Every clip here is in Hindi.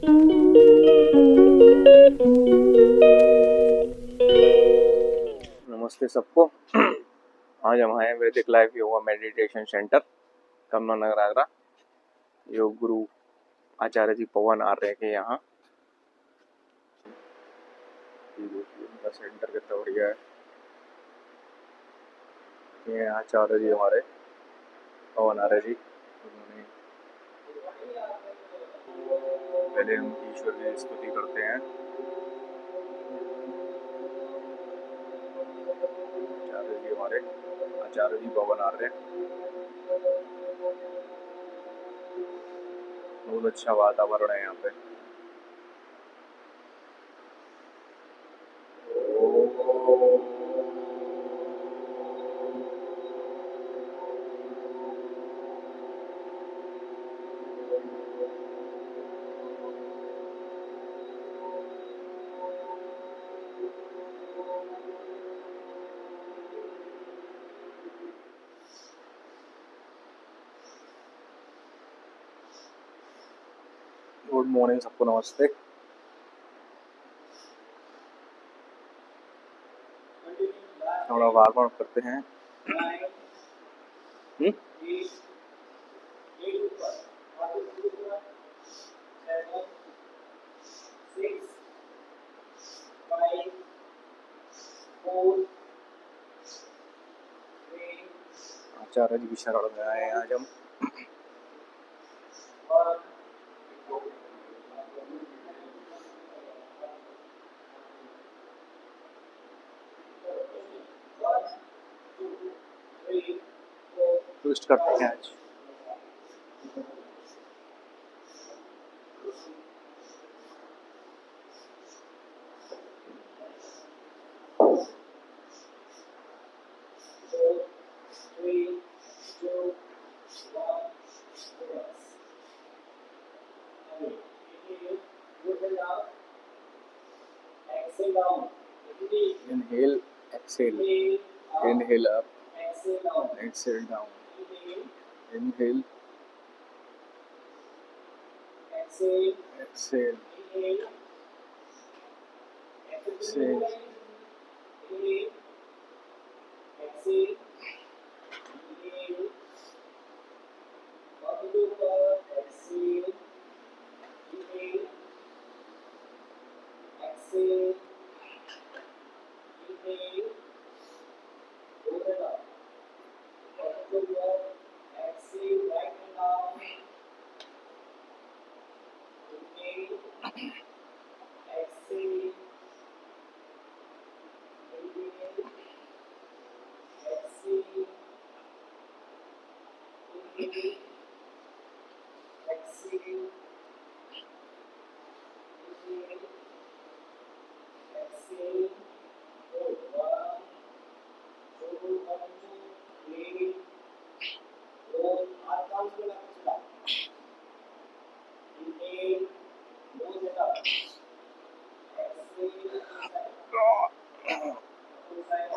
नमस्ते सबको। आज हम आए वैदिक लाइफ योगा मेडिटेशन सेंटर, कमला नगर, आगरा। योग गुरु आचार्य जी पवन आर्य के यहाँ उनका सेंटर कितना बढ़िया है। ये आचार्य जी हमारे पवन आर्य जी, उन्होंने पहले हम ईश्वर की स्तुति करते हैं। आचार्य जी हमारे आचार्य जी पवन आर्य, बहुत अच्छा वातावरण है यहाँ पे। गुड मॉर्निंग सबको, नमस्ते। थोड़ा वार्म अप करते हैं। आचार्य जी की शरण में आए हैं आज हम। ट्विस्ट करते हैं आज। Inhale, exhale. Inhale up, exhale down. Inhale, exhale, exhale.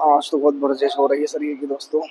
आज तो बहुत बर्जिश हो रही है शरीर की दोस्तों।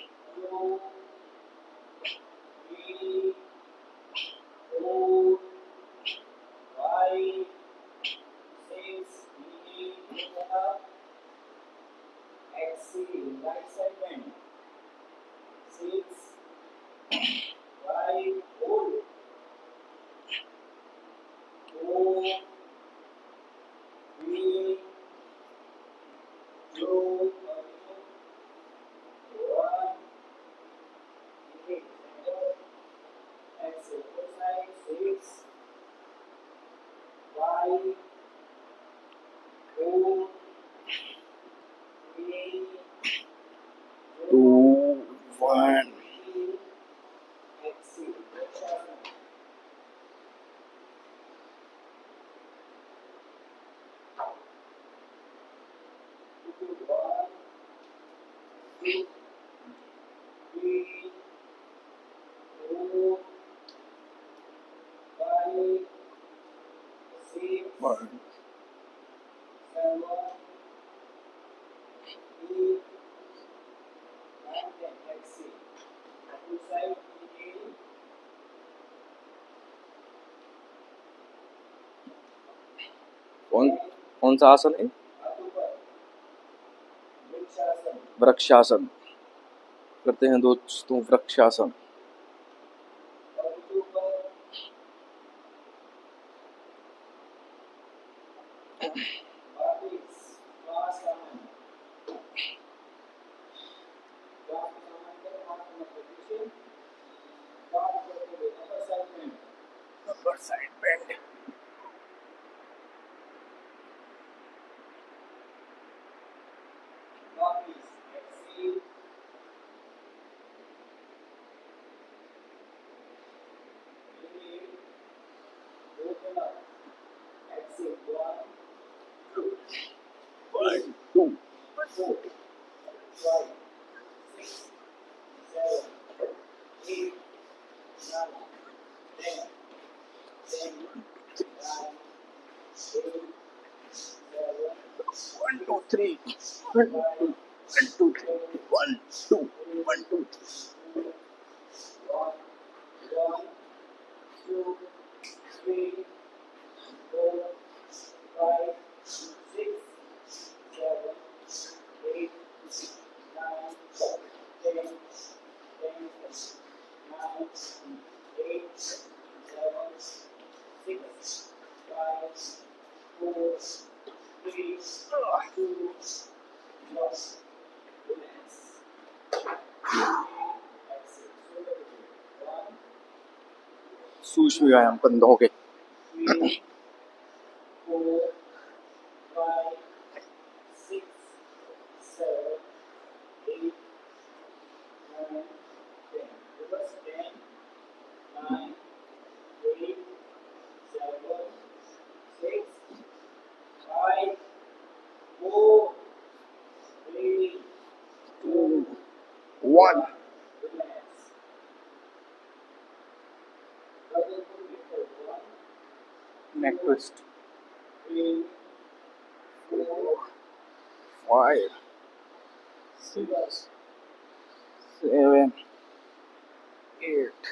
कौन कौन सा आसन है? वृक्षासन। करते हैं दोस्तों vrikshasana. Upper side bend. One, two, three. One, two, three. One, two, one, two, three. सूक्ष्म व्यायाम कंधों के। One. Neck twist. 4, 5, 6, 7, 8,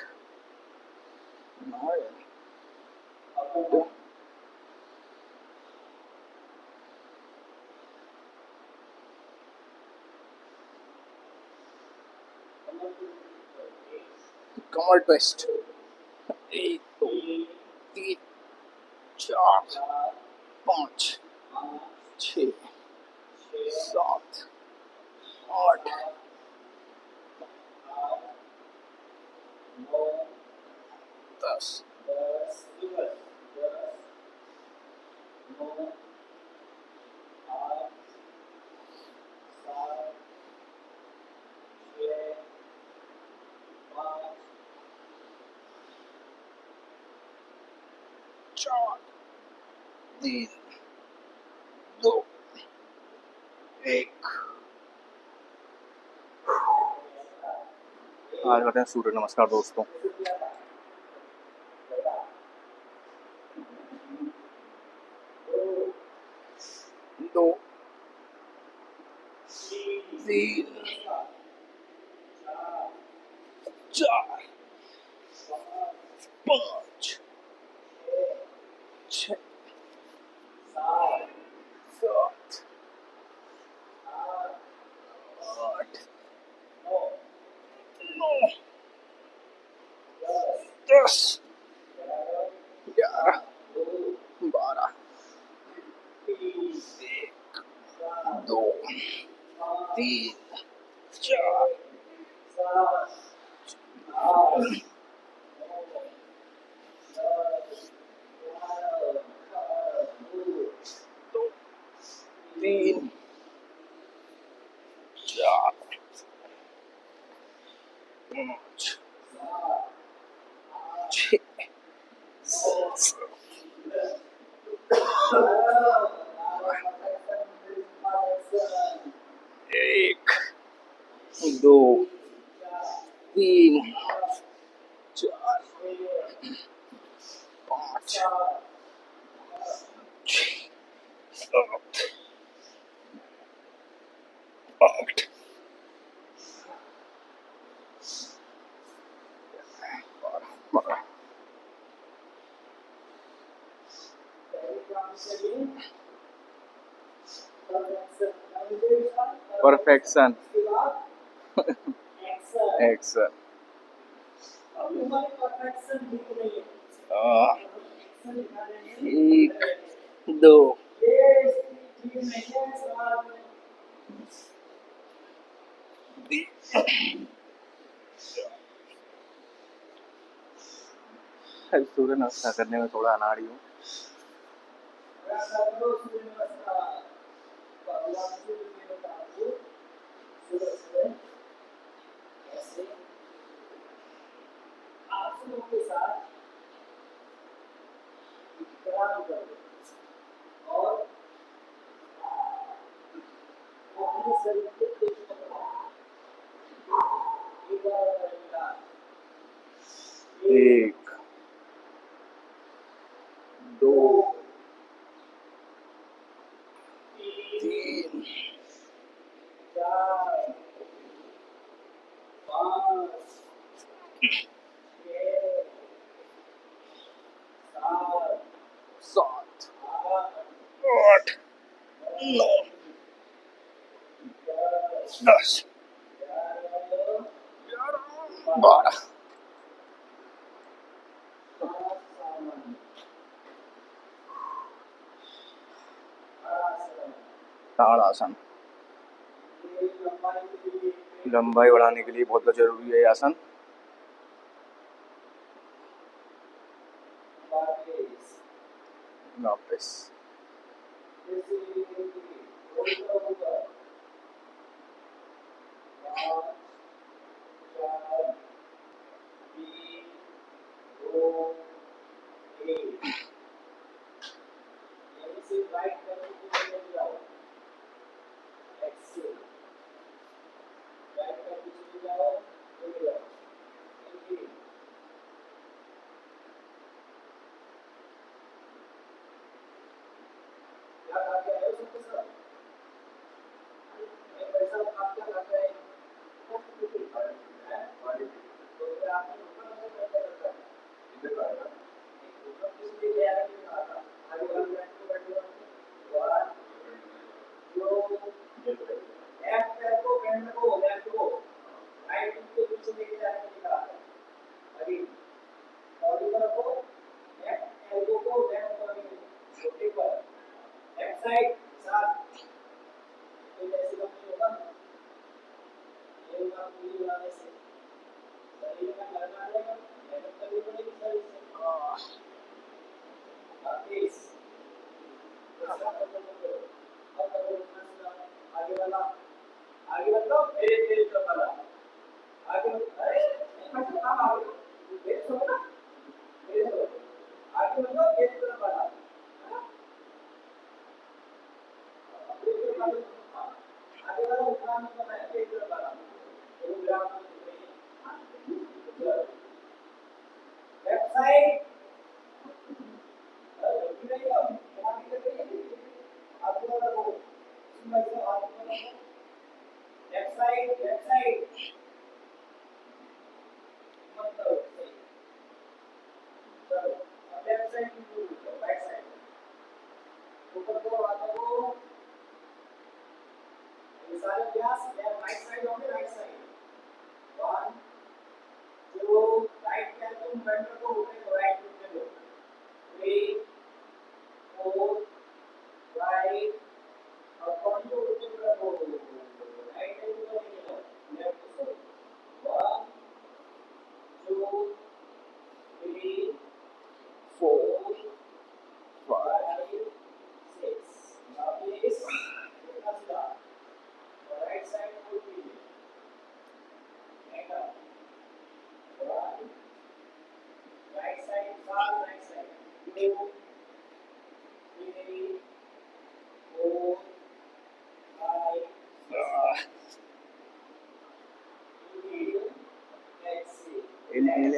9, 10. कमर ट्विस्ट। 1, 2, 3, 4, 5, 6, 7, 8, 10। चार, 3, 2, 1। आज करते हैं सूर्य नमस्कार दोस्तों। दो, 3, 4, 5, 6, 7, 8, 9, 10, 11, 12, 1, 2, 3, 4, 3, 4, 5, 6, 1, 2, 3, 4, 5, 6, 7, 8, 12, परफेक्शन। एक्शन। एक, दो। सूर्य नमस्कार करने में थोड़ा अनाड़ी हूँ। एक, दो, तीन, सात, आठ, नौ, 10, 12। ताड़ासन। लंबाई बढ़ाने के लिए बहुत जरूरी है आसन। वापस।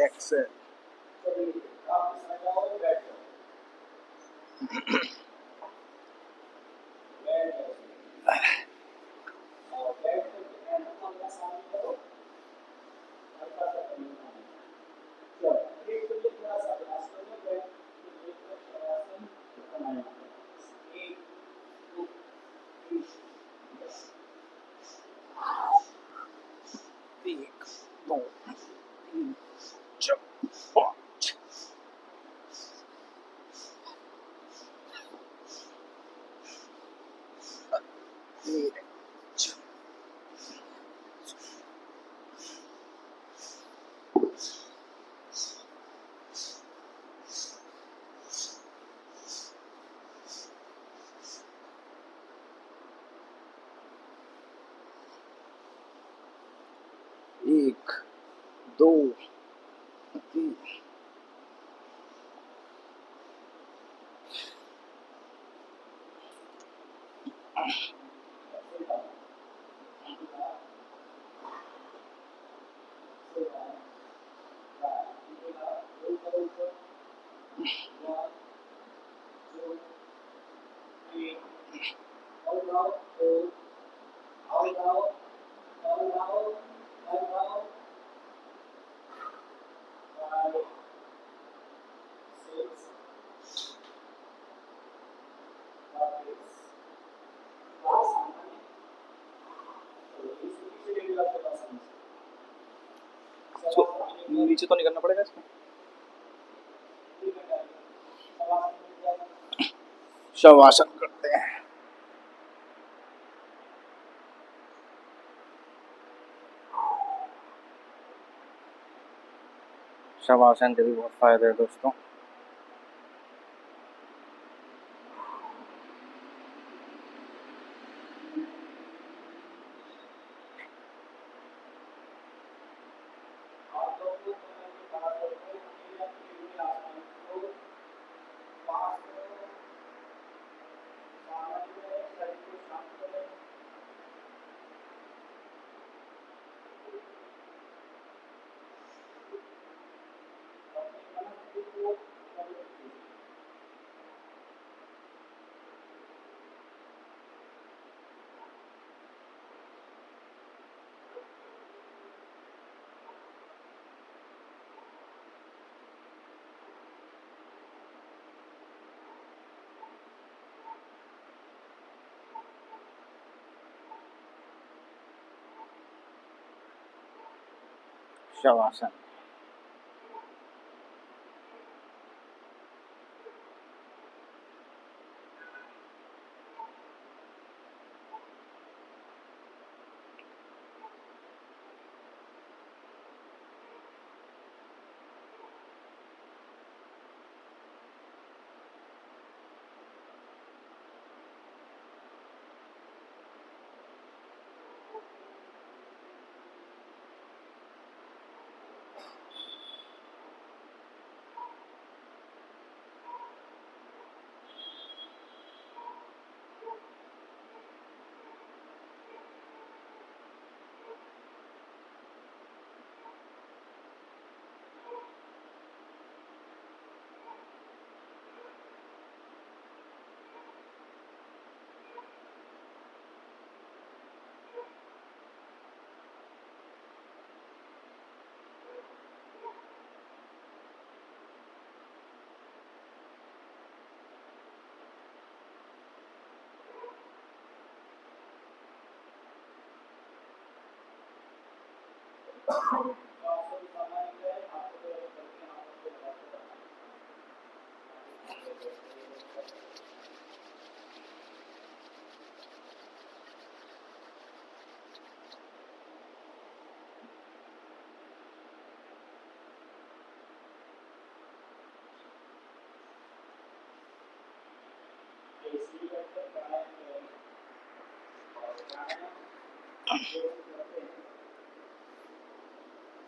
Exhale. एक, दो, तीन। नीचे तो नहीं करना पड़ेगा इसमें। शवासन करते हैं। शवासन के भी बहुत फायदे हैं दोस्तों। शवासन।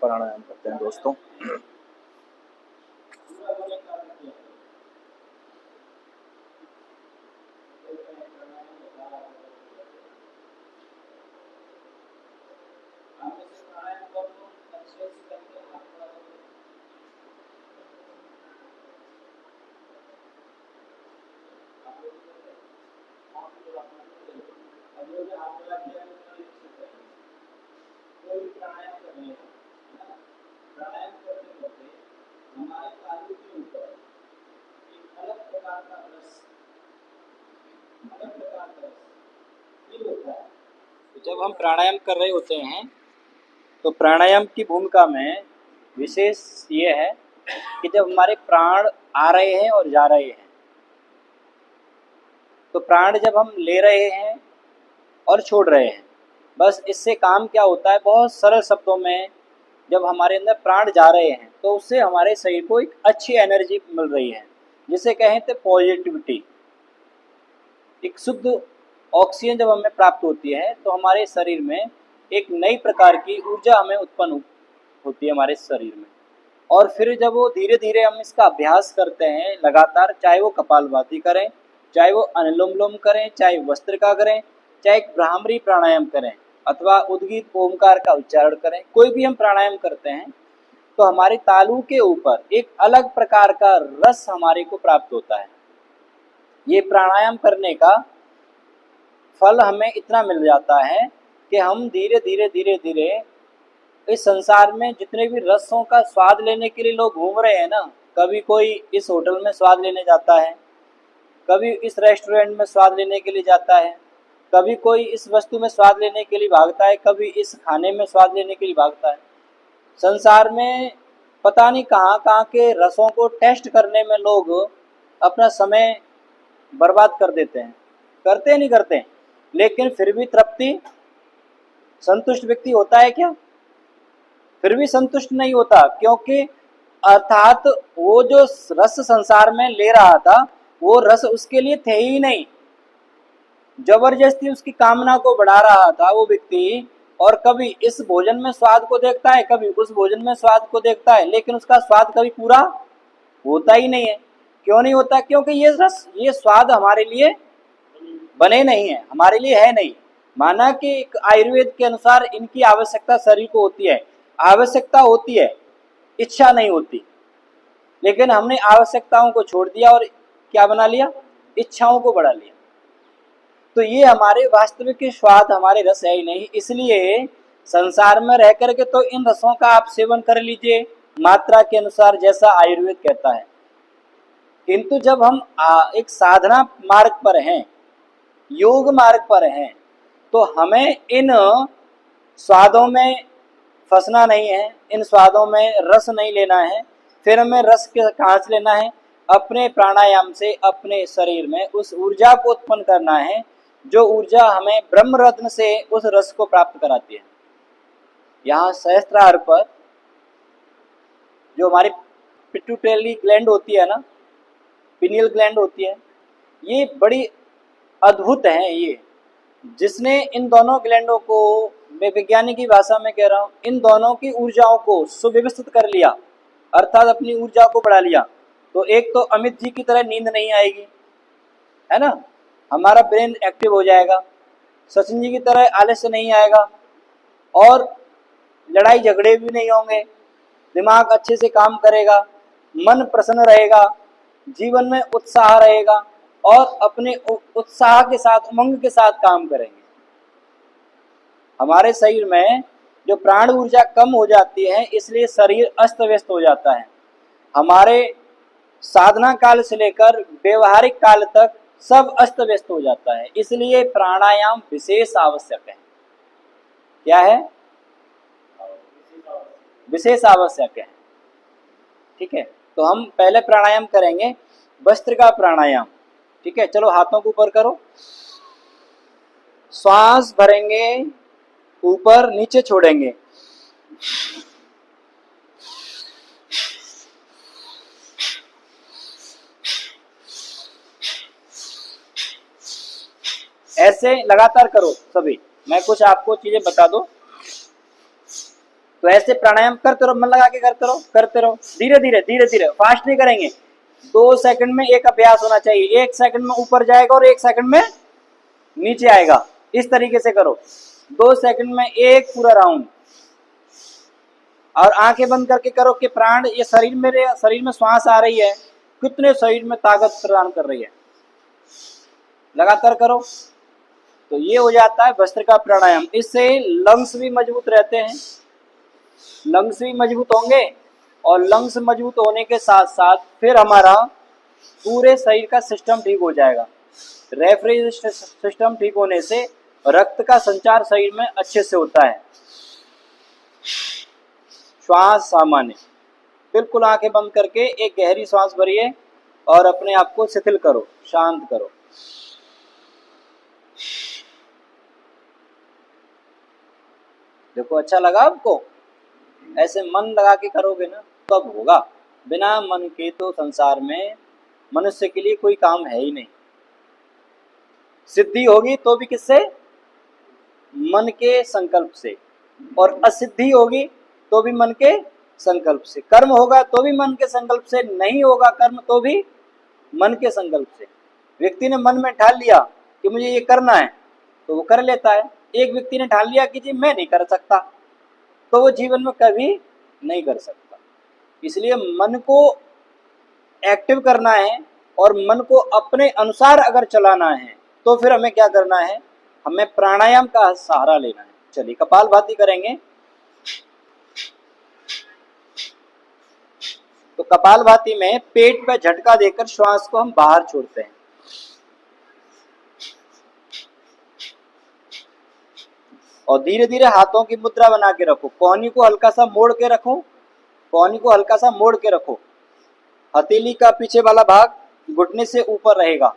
प्राणायाम करते हैं दोस्तों। जब हम प्राणायाम कर रहे होते हैं तो प्राणायाम की भूमिका में विशेष ये है कि जब हमारे प्राण आ रहे हैं और जा रहे हैं, तो प्राण जब हम ले रहे हैं और छोड़ रहे हैं। बस इससे काम क्या होता है, बहुत सरल शब्दों में, जब हमारे अंदर प्राण जा रहे हैं तो उससे हमारे शरीर को एक अच्छी एनर्जी मिल रही है, जिसे कहें तो पॉजिटिविटी। एक शुद्ध ऑक्सीजन जब हमें प्राप्त होती है तो हमारे शरीर में एक नई प्रकार की ऊर्जा हमें उत्पन्न होती है हमारे शरीर में। और फिर जब वो धीरे धीरे हम इसका अभ्यास करते हैं लगातार, चाहे वो कपालभाति करें, चाहे वो अनुलोम विलोम करें, चाहे वस्त्रिका करें, चाहे भ्रामरी प्राणायाम करें, अथवा उद्गीत ओमकार का उच्चारण करें, कोई भी हम प्राणायाम करते हैं तो हमारे तालू के ऊपर एक अलग प्रकार का रस हमारे को प्राप्त होता है। ये प्राणायाम करने का फल हमें इतना मिल जाता है कि हम धीरे धीरे धीरे धीरे इस संसार में जितने भी रसों का स्वाद लेने के लिए लोग घूम रहे हैं ना, कभी कोई इस होटल में स्वाद लेने जाता है, कभी इस रेस्टोरेंट में स्वाद लेने के लिए जाता है, कभी कोई इस वस्तु में स्वाद लेने के लिए भागता है, कभी इस खाने में स्वाद लेने के लिए भागता है। संसार में पता नहीं कहाँ कहाँ के रसों को टेस्ट करने में लोग अपना समय बर्बाद कर देते हैं। करते नहीं करते, लेकिन फिर भी तृप्ति, संतुष्ट व्यक्ति होता है क्या? फिर भी संतुष्ट नहीं होता, क्योंकि अर्थात वो जो रस संसार में ले रहा था वो रस उसके लिए थे ही नहीं। जबरदस्ती उसकी कामना को बढ़ा रहा था वो व्यक्ति, और कभी इस भोजन में स्वाद को देखता है, कभी उस भोजन में स्वाद को देखता है, लेकिन उसका स्वाद कभी पूरा होता ही नहीं है। क्यों नहीं होता? क्योंकि ये रस, ये स्वाद हमारे लिए बने नहीं है, हमारे लिए है नहीं। माना कि आयुर्वेद के अनुसार इनकी आवश्यकता शरीर को होती है, आवश्यकता होती है, इच्छा नहीं होती। लेकिन हमने आवश्यकताओं को छोड़ दिया और क्या बना लिया? इच्छाओं को बढ़ा लिया। तो ये हमारे वास्तविक स्वाद, हमारे रस है ही नहीं। इसलिए संसार में रह करके तो इन रसों का आप सेवन कर लीजिए मात्रा के अनुसार, जैसा आयुर्वेद कहता है। किंतु जब हम एक साधना मार्ग पर हैं, योग मार्ग पर हैं, तो हमें इन स्वादों में फंसना नहीं है, इन स्वादों में रस नहीं लेना है। फिर हमें रस के कहाँ से लेना है? अपने प्राणायाम से अपने शरीर में उस ऊर्जा को उत्पन्न करना है, जो ऊर्जा हमें ब्रह्म रत्न से उस रस को प्राप्त कराती है। यहाँ सहस्त्रार पर जो हमारी पिट्यूटरी ग्लैंड होती है ना, पिनियल ग्लैंड होती है, ये बड़ी अद्भुत है। ये जिसने इन दोनों ग्लैंडों को, मैं वैज्ञानिक की भाषा में कह रहा हूँ, इन दोनों की ऊर्जाओं को सुव्यवस्थित कर लिया, अर्थात अपनी ऊर्जा को बढ़ा लिया, तो एक तो अमित जी की तरह नींद नहीं आएगी, है ना, हमारा ब्रेन एक्टिव हो जाएगा। सचिन जी की तरह आलस्य नहीं आएगा, और लड़ाई झगड़े भी नहीं होंगे, दिमाग अच्छे से काम करेगा, मन प्रसन्न रहेगा, जीवन में उत्साह रहेगा, और अपने उत्साह के साथ, उमंग के साथ काम करेंगे। हमारे शरीर में जो प्राण ऊर्जा कम हो जाती है, इसलिए शरीर अस्त व्यस्त हो जाता है। हमारे साधना काल से लेकर व्यवहारिक काल तक सब अस्त व्यस्त हो जाता है। इसलिए प्राणायाम विशेष आवश्यक है। क्या है? विशेष आवश्यक है। ठीक है, तो हम पहले प्राणायाम करेंगे, भस्त्रिका प्राणायाम। ठीक है, चलो हाथों को ऊपर करो, श्वास भरेंगे, ऊपर नीचे छोड़ेंगे, ऐसे लगातार करो सभी। मैं कुछ आपको चीजें बता दूं, तो ऐसे प्राणायाम करते रहो, मन लगा के करते रहो, करते रहो, धीरे धीरे धीरे धीरे, फास्ट नहीं करेंगे। 2 सेकंड में एक अभ्यास होना चाहिए, 1 सेकंड में ऊपर जाएगा और 1 सेकंड में नीचे आएगा, इस तरीके से करो। 2 सेकंड में एक पूरा राउंड, और आंखें बंद करके करो कि प्राण, ये शरीर, मेरे शरीर में श्वास आ रही है, कितने शरीर में ताकत प्रदान कर रही है, लगातार करो। तो ये हो जाता है भस्त्रिका प्राणायाम। इससे लंग्स भी मजबूत रहते हैं, लंग्स भी मजबूत होंगे, और लंग्स मजबूत होने के साथ साथ फिर हमारा पूरे शरीर का सिस्टम ठीक हो जाएगा। रेफ्रिजरेशन सिस्टम ठीक होने से रक्त का संचार शरीर में अच्छे से होता है। श्वास सामान्य, बिल्कुल आंखें बंद करके एक गहरी श्वास भरिए और अपने आप को शिथिल करो, शांत करो। देखो अच्छा लगा आपको? ऐसे मन लगा के करोगे ना तब होगा। बिना मन के तो संसार में मनुष्य के लिए कोई काम है ही नहीं। सिद्धि होगी तो भी किससे? मन के संकल्प से। और असिद्धि होगी तो भी मन के संकल्प से। कर्म होगा तो भी मन के संकल्प से, नहीं होगा कर्म तो भी मन के संकल्प से। व्यक्ति ने मन में ठान लिया कि मुझे ये करना है तो वो कर लेता है। एक व्यक्ति ने ठान लिया कि जी मैं नहीं कर सकता, तो वो जीवन में कभी नहीं कर सकता। इसलिए मन को एक्टिव करना है और मन को अपने अनुसार अगर चलाना है तो फिर हमें क्या करना है? हमें प्राणायाम का सहारा लेना है। चलिए कपालभाति करेंगे। तो कपालभाति में पेट पर झटका देकर श्वास को हम बाहर छोड़ते हैं। और धीरे धीरे हाथों की मुद्रा बना के रखो। कोहनी को हल्का सा मोड़ के रखो, कोहनी को हल्का सा मोड़ के रखो। हथेली का पीछे वाला भाग घुटने से ऊपर रहेगा।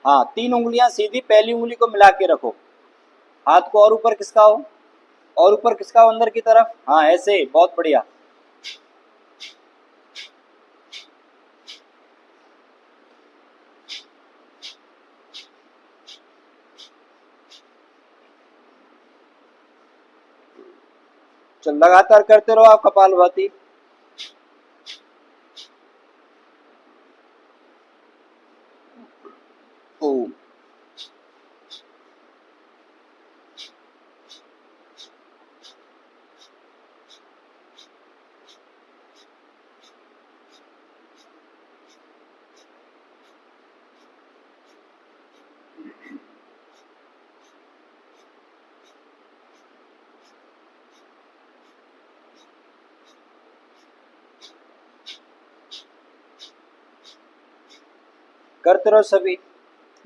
हाँ, 3 उंगलियां सीधी, पहली उंगली को मिला के रखो। हाथ को और ऊपर खिसकाओ, और ऊपर खिसकाओ अंदर की तरफ। हाँ ऐसे, बहुत बढ़िया। चल लगातार करते रहो आप कपालभाति। ओम। करते रहो सभी,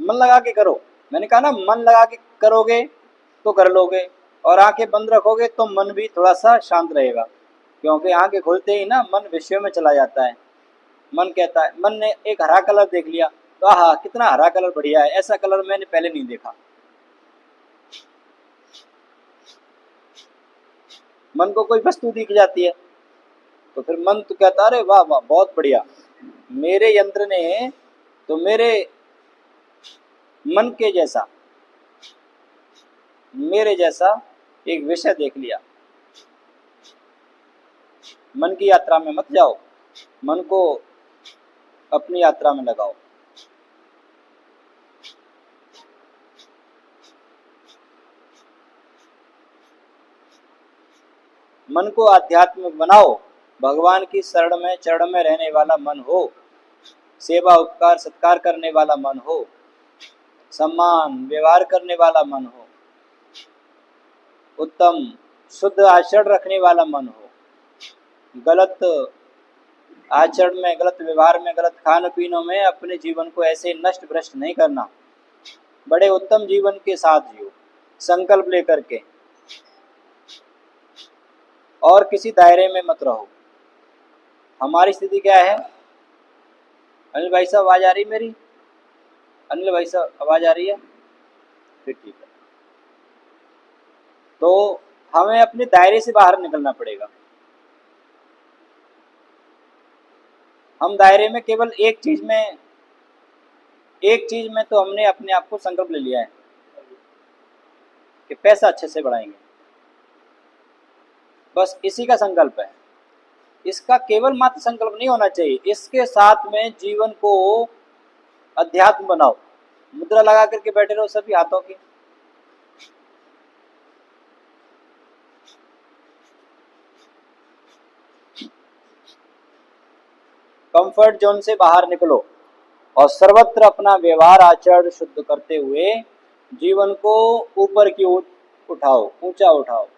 मन लगा के करो। मैंने कहा ना, मन लगा के करोगे तो कर लोगे। और आंखें बंद रखोगे तो मन भी थोड़ा सा शांत रहेगा, क्योंकि आंखें खुलते ही ना मन विषयों में चला जाता है। मन कहता है, मन ने एक हरा कलर देख लिया तो आहा कितना हरा कलर बढ़िया है, ऐसा कलर मैंने पहले नहीं देखा। मन को कोई वस्तु दिख जाती है तो फिर मन तो कहता है अरे वाह वाह बहुत बढ़िया, मेरे यंत्र ने तो मेरे मन के जैसा, मेरे जैसा एक विषय देख लिया। मन की यात्रा में मत जाओ, मन को अपनी यात्रा में लगाओ। मन को आध्यात्मिक बनाओ, भगवान की शरण में चरण में रहने वाला मन हो, सेवा उपकार सत्कार करने वाला मन हो, सम्मान व्यवहार करने वाला मन हो, उत्तम शुद्ध आचरण रखने वाला मन हो। गलत आचरण में, गलत व्यवहार में, गलत खान पीनों में अपने जीवन को ऐसे नष्ट भ्रष्ट नहीं करना। बड़े उत्तम जीवन के साथ जियो, संकल्प लेकर के, और किसी दायरे में मत रहो। हमारी स्थिति क्या है? अनिल भाई साहब आवाज आ रही मेरी? अनिल भाई साहब आवाज आ रही है? फिर ठीक है। तो हमें अपने दायरे से बाहर निकलना पड़ेगा। हम दायरे में केवल एक चीज में तो हमने अपने आप को संकल्प ले लिया है कि पैसा अच्छे से बढ़ाएंगे, बस इसी का संकल्प है। इसका केवल मात्र संकल्प नहीं होना चाहिए, इसके साथ में जीवन को अध्यात्म बनाओ। मुद्रा लगा करके बैठे रहो सभी हाथों की। कंफर्ट जोन से बाहर निकलो और सर्वत्र अपना व्यवहार आचरण शुद्ध करते हुए जीवन को ऊपर की ओर उठाओ, ऊंचा उठाओ,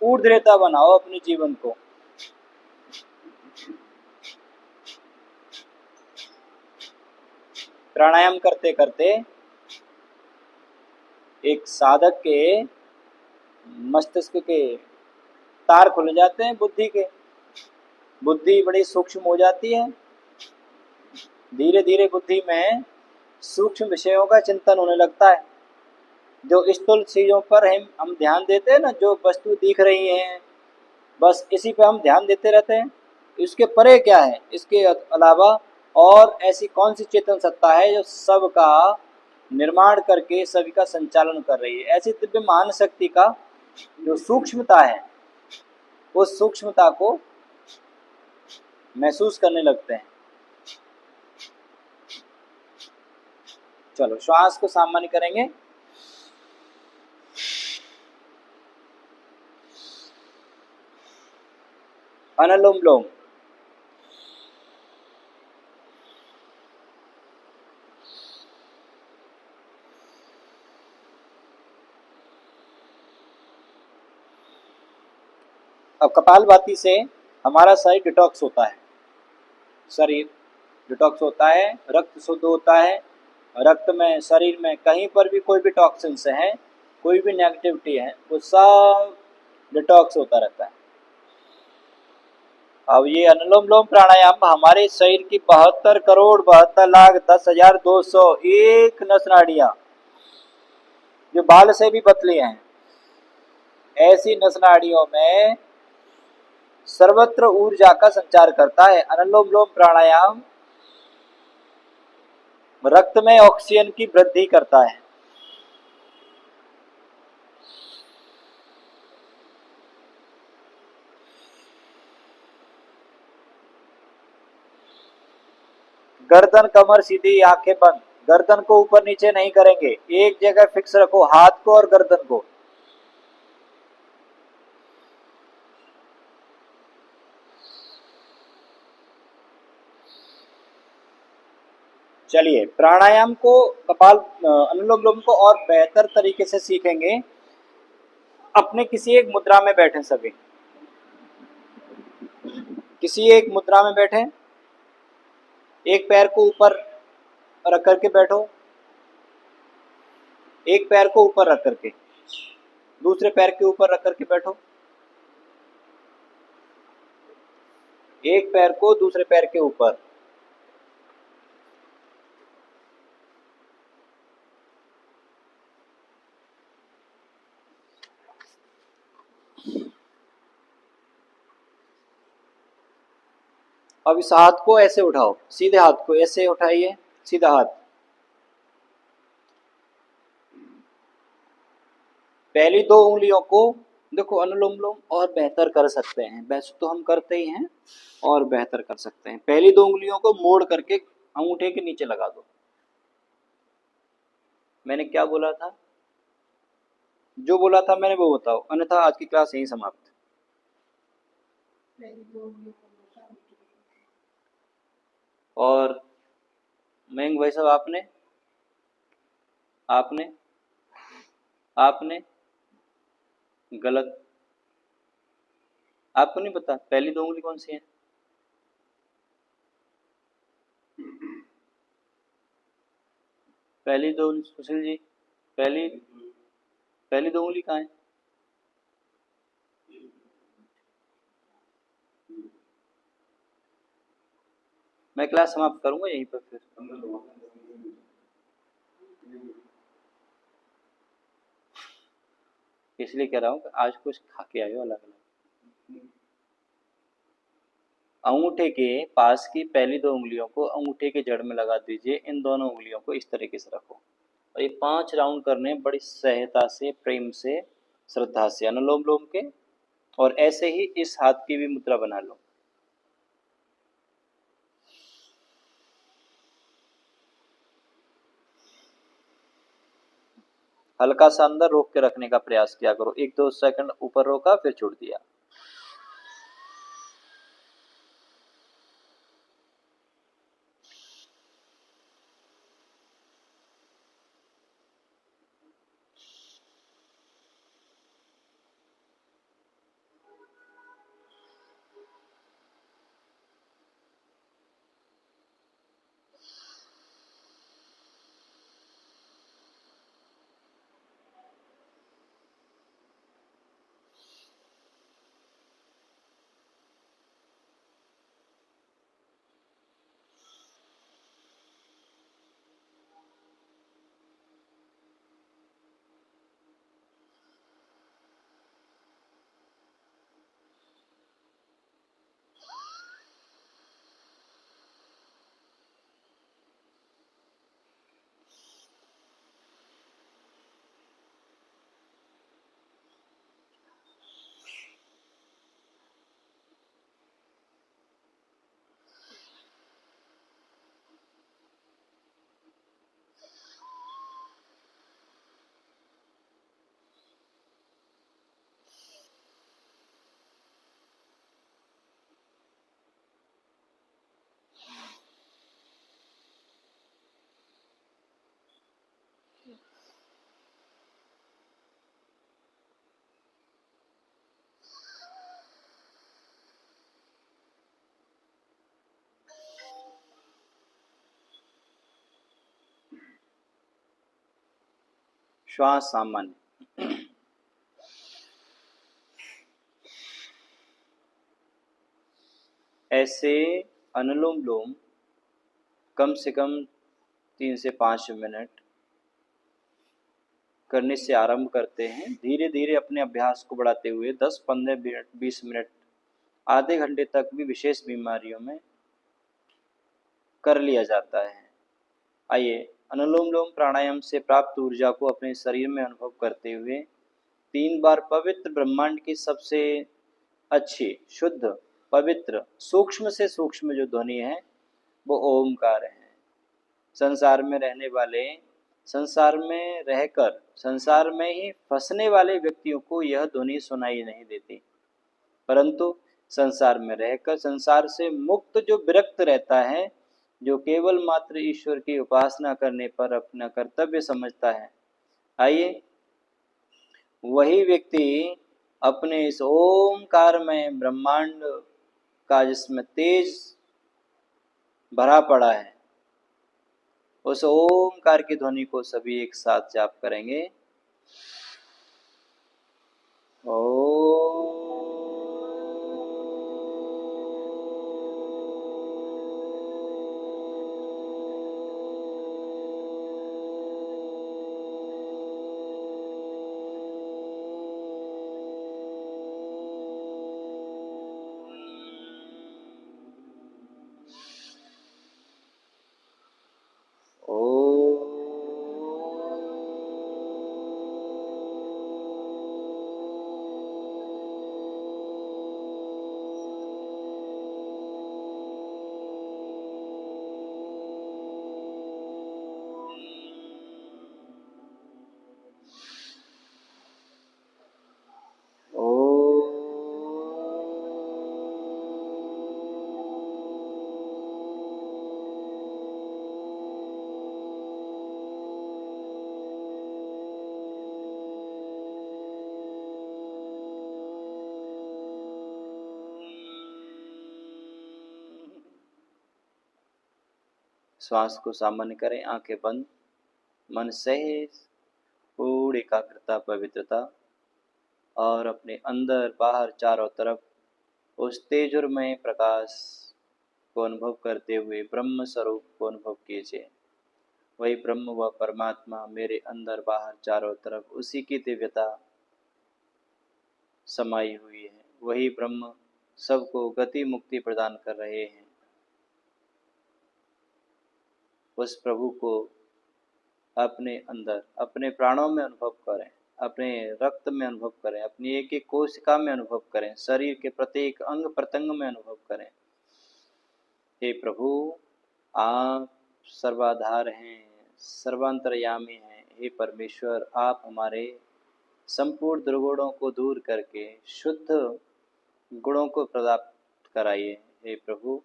ऊर्ध्वता बनाओ अपने जीवन को। प्राणायाम करते करते एक साधक के मस्तिष्क के तार खुल जाते हैं, बुद्धि के। बुद्धि बड़ी सूक्ष्म हो जाती है। धीरे धीरे बुद्धि में सूक्ष्म विषयों का चिंतन होने लगता है। जो स्थूल चीजों पर हम ध्यान देते हैं ना, जो वस्तु दिख रही हैं बस इसी पे हम ध्यान देते रहते हैं। इसके परे क्या है, इसके अलावा और ऐसी कौन सी चेतन सत्ता है जो सबका निर्माण करके सभी का संचालन कर रही है। ऐसी दिव्य महान शक्ति का जो सूक्ष्मता है, उस सूक्ष्मता को महसूस करने लगते हैं। चलो श्वास को सामान्य करेंगे। अनुलोम विलोम। अब कपालभाति से हमारा शरीर डिटॉक्स होता है, शरीर डिटॉक्स होता है, रक्त शुद्ध होता है। रक्त में, शरीर में कहीं पर भी कोई भी टॉक्सिन्स है, कोई भी नेगेटिविटी है, वो सब डिटॉक्स होता रहता है। अब ये अनुलोम विलोम प्राणायाम हमारे शरीर की 72,72,10,201 नस नाड़ियां जो बाल से भी पतली हैं, ऐसी नस नाड़ियों में सर्वत्र ऊर्जा का संचार करता है। अनुलोम विलोम प्राणायाम रक्त में ऑक्सीजन की वृद्धि करता है। गर्दन कमर सीधी, आंखें बंद। गर्दन को ऊपर नीचे नहीं करेंगे, एक जगह फिक्स रखो हाथ को और गर्दन को। चलिए प्राणायाम को, कपाल अनुलोम विलोम को और बेहतर तरीके से सीखेंगे। अपने किसी एक मुद्रा में बैठे, सभी किसी एक मुद्रा में बैठे, एक पैर को ऊपर रख करके बैठो, एक पैर को ऊपर रख करके, दूसरे पैर के ऊपर रख करके बैठो, एक पैर को दूसरे पैर के ऊपर। अब इस हाथ को ऐसे उठाओ, सीधे हाथ को ऐसे उठाइए, सीधा हाथ। पहली दो उंगलियों को देखो, अनुलोम विलोम और बेहतर कर सकते हैं, वैसे तो हम करते ही हैं, और बेहतर कर सकते हैं। पहली दो उंगलियों को मोड़ करके अंगूठे के नीचे लगा दो। मैंने क्या बोला था, जो बोला था मैंने वो बताओ, अन्यथा आज की क्लास यहीं समाप्त। और मयंक भाई साहब, आपने आपने आपने गलत, आपको नहीं पता पहली दो उंगली कौन सी है? पहली दो उंगली सुशील जी, पहली पहली दो उंगली कहाँ है? मैं क्लास समाप्त करूंगा यहीं पर फिर। इसलिए कह रहा हूँ कि आज कुछ खा के आयो अलग अलग। अंगूठे के पास की पहली दो उंगलियों को अंगूठे के जड़ में लगा दीजिए। इन दोनों उंगलियों को इस तरीके से रखो और ये 5 राउंड करने, बड़ी सहजता से, प्रेम से, श्रद्धा से, अनुलोम विलोम के। और ऐसे ही इस हाथ की भी मुद्रा बना लो। हल्का सा अंदर रोक के रखने का प्रयास किया करो। 1-2 सेकंड ऊपर रोका, फिर छोड़ दिया। श्वास सामान्य। ऐसे अनुलोम विलोम कम से कम 3 से 5 मिनट करने से आरंभ करते हैं। धीरे धीरे अपने अभ्यास को बढ़ाते हुए 10, 15 मिनट, 20 मिनट, आधे घंटे तक भी विशेष बीमारियों में कर लिया जाता है। आइए अनुलोम विलोम प्राणायाम से प्राप्त ऊर्जा को अपने शरीर में अनुभव करते हुए 3 बार पवित्र ब्रह्मांड की सबसे अच्छी, शुद्ध, पवित्र, सूक्ष्म से सूक्ष्म जो ध्वनि है वो ओमकार है। संसार में रहने वाले, संसार में रहकर संसार में ही फंसने वाले व्यक्तियों को यह ध्वनि सुनाई नहीं देती, परंतु संसार में रहकर संसार से मुक्त जो विरक्त रहता है, जो केवल मात्र ईश्वर की उपासना करने पर अपना कर्तव्य समझता है, आइए वही व्यक्ति अपने इस ओमकार में ब्रह्मांड का जिसमें तेज भरा पड़ा है, उस ओमकार की ध्वनि को सभी एक साथ जाप करेंगे। ओ श्वास को सामान्य करें, आंखें बंद, मन सहेज, पूर्ण एकाग्रता, पवित्रता और अपने अंदर बाहर चारों तरफ उस तेजोमय प्रकाश को अनुभव करते हुए ब्रह्म स्वरूप को अनुभव कीजिए। वही ब्रह्म व परमात्मा मेरे अंदर बाहर चारों तरफ उसी की दिव्यता समाई हुई है। वही ब्रह्म सबको गति मुक्ति प्रदान कर रहे हैं। उस प्रभु को अपने अंदर, अपने प्राणों में अनुभव करें, अपने रक्त में अनुभव करें, अपनी एक एक कोशिका में अनुभव करें, शरीर के प्रत्येक अंग प्रत्यंग में अनुभव करें। हे प्रभु, आप सर्वाधार हैं, सर्वांतरयामी हैं। हे परमेश्वर, आप हमारे संपूर्ण दुर्गुणों को दूर करके शुद्ध गुणों को प्राप्त कराइए। हे प्रभु,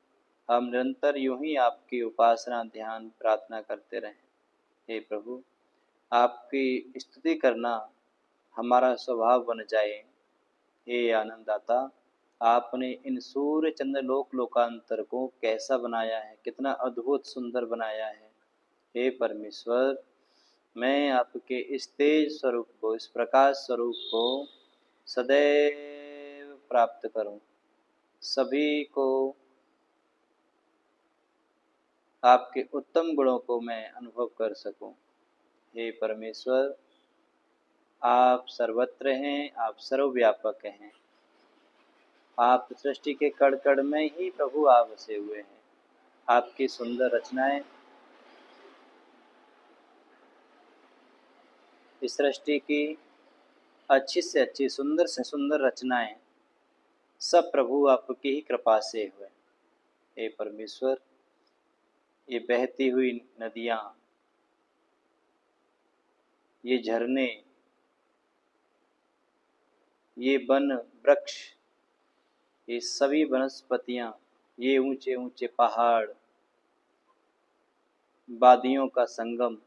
हम निरंतर यूं ही आपकी उपासना, ध्यान, प्रार्थना करते रहें। हे प्रभु, आपकी स्तुति करना हमारा स्वभाव बन जाए। हे आनंददाता, आपने इन सूर्य चंद्र लोक लोकांतर को कैसा बनाया है, कितना अद्भुत सुंदर बनाया है। हे परमेश्वर, मैं आपके इस तेज स्वरूप को, इस प्रकाश स्वरूप को सदैव प्राप्त करूं, सभी को आपके उत्तम गुणों को मैं अनुभव कर सकूं। हे परमेश्वर, आप सर्वत्र हैं, आप सर्वव्यापक हैं। आप सृष्टि के कण कण में ही प्रभु आप बसे हुए हैं। आपकी सुंदर रचनाएं, इस सृष्टि की अच्छी से अच्छी, सुंदर से सुंदर रचनाएं सब प्रभु आपकी ही कृपा से हुए। हे परमेश्वर, ये बहती हुई नदियां, ये झरने, ये वन वृक्ष, ये सभी वनस्पतियां, ये ऊंचे ऊंचे पहाड़, वादियों का संगम,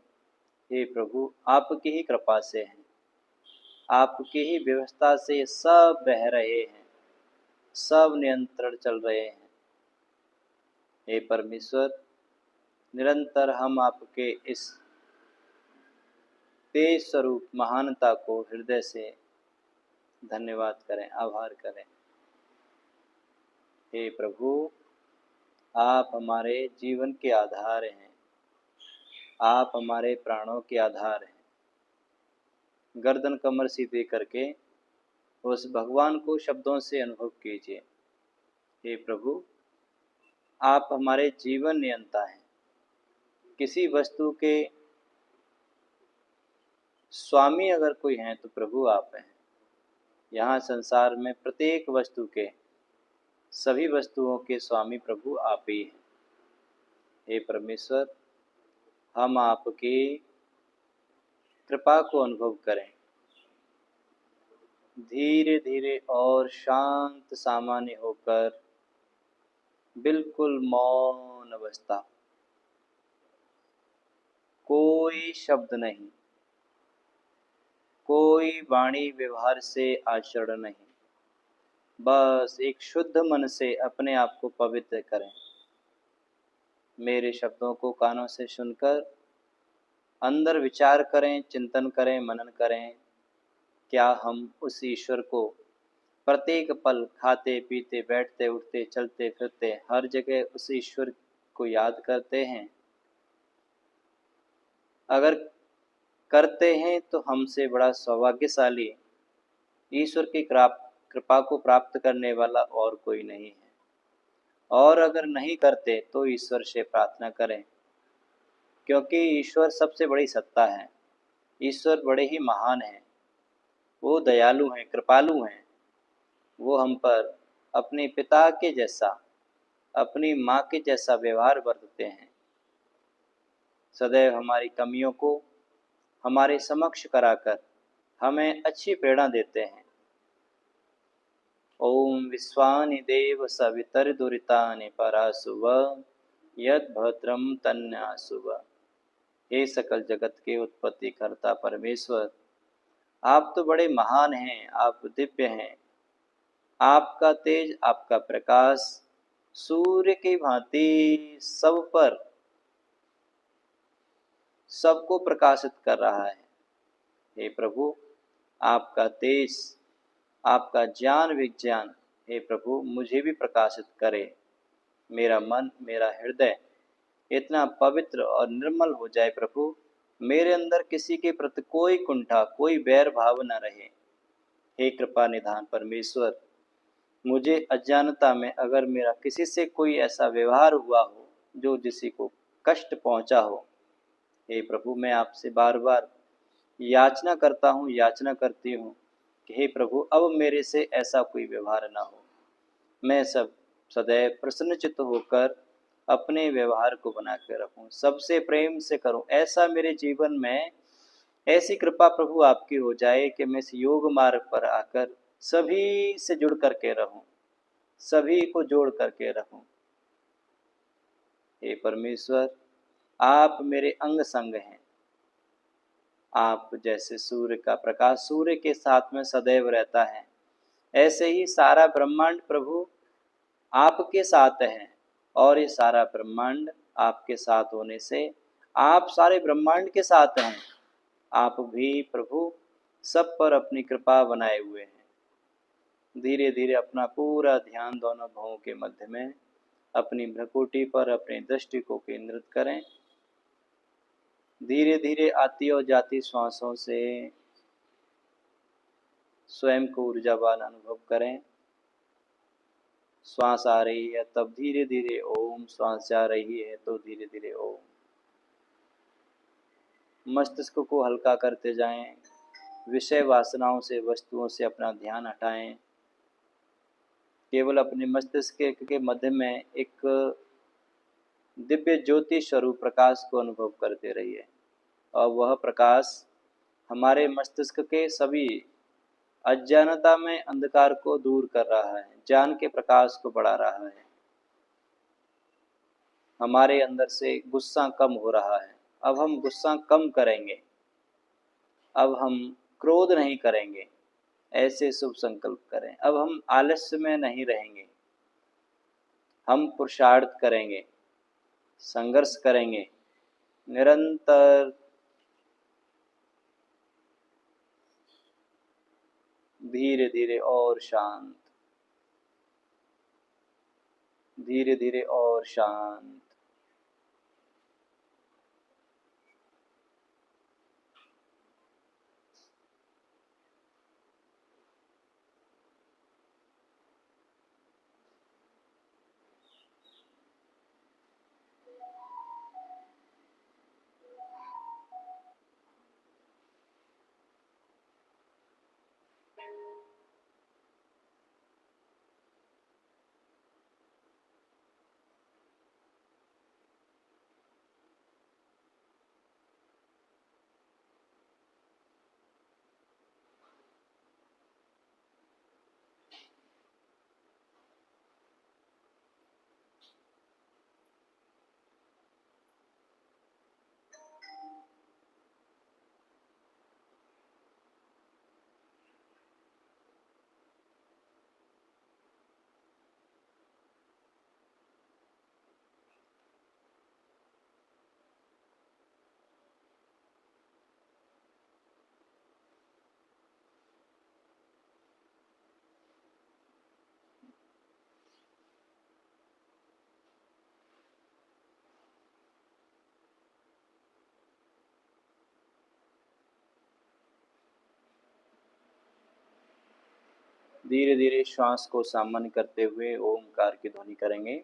हे प्रभु आपकी ही कृपा से हैं, आपकी ही व्यवस्था से सब बह रहे हैं, सब नियंत्रण चल रहे हैं। हे परमेश्वर, निरंतर हम आपके इस तेज स्वरूप महानता को हृदय से धन्यवाद करें, आभार करें। हे प्रभु, आप हमारे जीवन के आधार हैं, आप हमारे प्राणों के आधार हैं। गर्दन कमर सीधे करके उस भगवान को शब्दों से अनुभव कीजिए। हे प्रभु, आप हमारे जीवन नियंता हैं। किसी वस्तु के स्वामी अगर कोई हैं तो प्रभु आप हैं। यहाँ संसार में प्रत्येक वस्तु के, सभी वस्तुओं के स्वामी प्रभु आप ही हैं। हे परमेश्वर, हम आपकी कृपा को अनुभव करें। धीरे धीरे और शांत सामान्य होकर बिल्कुल मौन अवस्था, कोई शब्द नहीं, कोई वाणी व्यवहार से आचरण नहीं, बस एक शुद्ध मन से अपने आप को पवित्र करें। मेरे शब्दों को कानों से सुनकर अंदर विचार करें, चिंतन करें, मनन करें। क्या हम उस ईश्वर को प्रत्येक पल, खाते पीते, बैठते उठते, चलते फिरते, हर जगह उस ईश्वर को याद करते हैं? अगर करते हैं तो हमसे बड़ा सौभाग्यशाली ईश्वर की कृपा को प्राप्त करने वाला और कोई नहीं है। और अगर नहीं करते तो ईश्वर से प्रार्थना करें, क्योंकि ईश्वर सबसे बड़ी सत्ता है। ईश्वर बड़े ही महान हैं, वो दयालु हैं, कृपालु हैं। वो हम पर अपने पिता के जैसा, अपनी माँ के जैसा व्यवहार बरतते हैं। सदैव हमारी कमियों को हमारे समक्ष कराकर हमें अच्छी प्रेरणा देते हैं। ओम विश्वानि देव सवितर्दुरितानि परासुव यद भद्रम तन्यासुव। हे सकल जगत के उत्पत्ति करता परमेश्वर, आप तो बड़े महान हैं, आप दिव्य हैं। आपका तेज, आपका प्रकाश सूर्य की भांति सब पर, सबको प्रकाशित कर रहा है। हे प्रभु, आपका तेज, आपका ज्ञान विज्ञान, हे प्रभु मुझे भी प्रकाशित करे। मेरा मन, मेरा हृदय इतना पवित्र और निर्मल हो जाए प्रभु, मेरे अंदर किसी के प्रति कोई कुंठा, कोई बैर भाव न रहे। हे कृपा निधान परमेश्वर, मुझे अज्ञानता में अगर मेरा किसी से कोई ऐसा व्यवहार हुआ हो जो किसी को कष्ट पहुंचा हो, हे प्रभु मैं आपसे बार बार याचना करता हूँ, याचना करती हूँ कि हे प्रभु अब मेरे से ऐसा कोई व्यवहार ना हो। मैं सदैव प्रसन्नचित्त होकर अपने व्यवहार को बना के रखूं, सबसे प्रेम से करूं। ऐसा मेरे जीवन में ऐसी कृपा प्रभु आपकी हो जाए कि मैं इस योग मार्ग पर आकर सभी से जुड़ करके रहूं, सभी को जोड़ करके रहूं। हे परमेश्वर, आप मेरे अंग संग हैं। आप जैसे सूर्य का प्रकाश सूर्य के साथ में सदैव रहता है, ऐसे ही सारा ब्रह्मांड प्रभु आपके साथ है। और ये सारा ब्रह्मांड आपके साथ होने से आप सारे ब्रह्मांड के साथ हैं। आप भी प्रभु सब पर अपनी कृपा बनाए हुए हैं। धीरे धीरे अपना पूरा ध्यान दोनों भवों के मध्य में अपनी भ्रुकुटी पर अपनी दृष्टि को केंद्रित करें। धीरे धीरे आती और जाती श्वासों से स्वयं को ऊर्जावान अनुभव करें। श्वास आ रही है तब धीरे धीरे ओम, श्वास जा रही है तो धीरे धीरे ओम। मस्तिष्क को हल्का करते जाएं, विषय वासनाओं से, वस्तुओं से अपना ध्यान हटाएं। केवल अपने मस्तिष्क के मध्य में एक दिव्य ज्योति स्वरूप प्रकाश को अनुभव करते रहिए, और वह प्रकाश हमारे मस्तिष्क के सभी अज्ञानता में अंधकार को दूर कर रहा है, ज्ञान के प्रकाश को बढ़ा रहा है। हमारे अंदर से गुस्सा कम हो रहा है, अब हम गुस्सा कम करेंगे, अब हम क्रोध नहीं करेंगे, ऐसे शुभ संकल्प करें। अब हम आलस्य में नहीं रहेंगे, हम पुरुषार्थ करेंगे, संघर्ष करेंगे, निरंतर धीरे धीरे और शांत, धीरे धीरे और शांत। धीरे धीरे श्वास को सामान्य करते हुए ओमकार की ध्वनि करेंगे।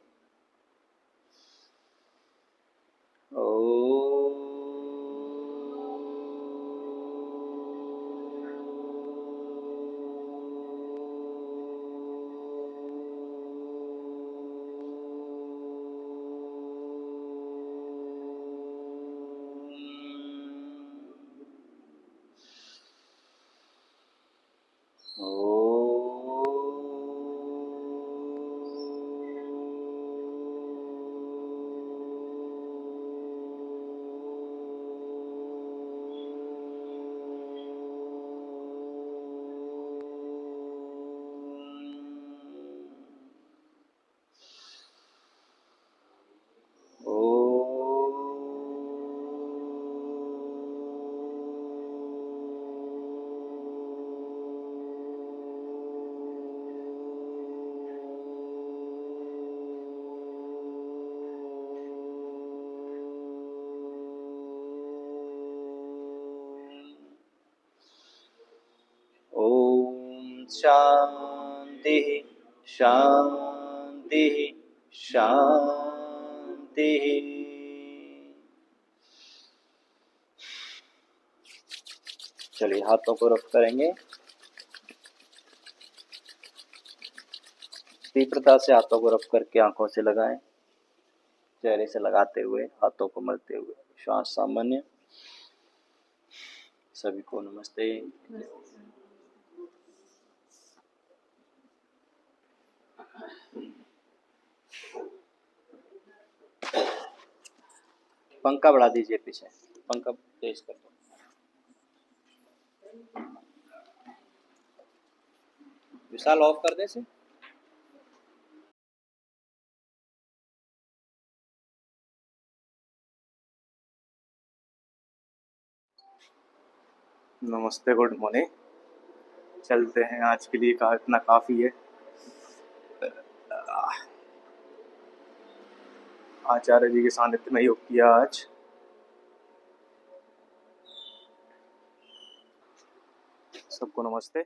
शांति शांति शांति। चलिए हाथों को रफ करेंगे। तीव्रता से हाथों को रफ करके आंखों से लगाएं, चेहरे से लगाते हुए हाथों को मलते हुए। श्वास सामान्य। सभी को नमस्ते। पंखा बढ़ा दीजिए पीछे, पंखा तेज कर दो। विशाल ऑफ कर दे से। नमस्ते, गुड मॉर्निंग। चलते हैं, आज के लिए इतना काफ़ी है। आचार्य जी के सानिध्य में योग किया आज। सबको नमस्ते।